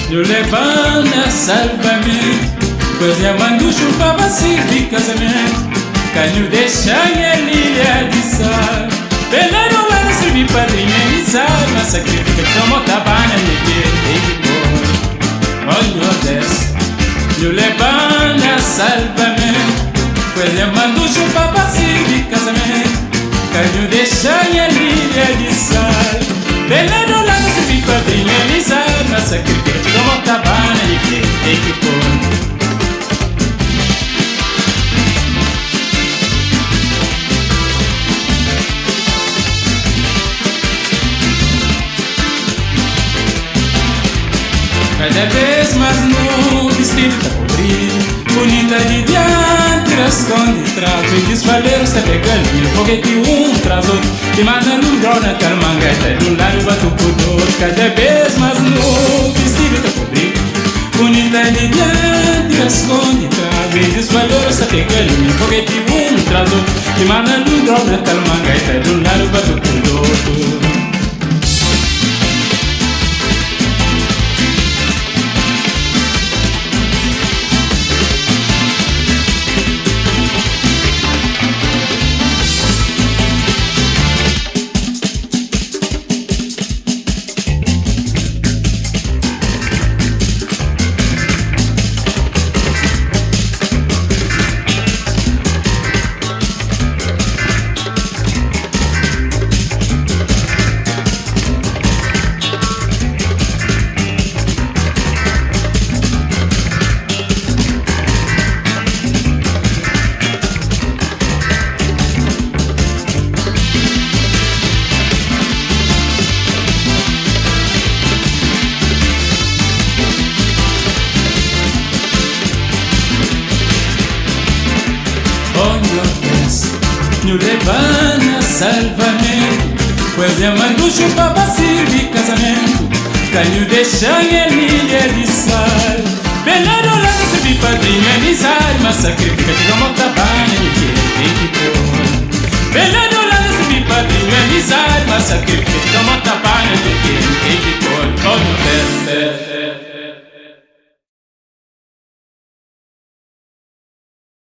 Nous les bandes a salvamento, pois é mando chupa de casamento. Canho deixa ilha de sal, pelaram lá na servir padrinha e sal, mas sacrifica como tabana e boy. Olha desce, nous les bandes a salvamento, pois é mando chupa de casamento. Canho deixa ilha de sal, pelaram lá na servir padrinha e sal, mas sacrifica como tabana e boy. Cada vez mais no vestido tá cobrido, bonita de diante, esconde travo e desfaleiro está pegando, foguete traz outro, e mandando um grau na calmanga, tá de um lado bato por outro. Cada vez mais no vestido tá cobrido, bonita de diante, esconde travo e desfaleiro está pegando, foguete traz outro, e mandando um grau na calmanga, tá de um lado bato por outro. Nous les bandes a salvamento, pois é mando chupa de casamento. Canho deixa ilha de sal, pelaram lá no servir padrinha e sal, mas sacrifica de uma tabana e tem que pôr. Pelaram lá no servir padrinha e sal, mas sacrifica de uma tabana e tem que pôr.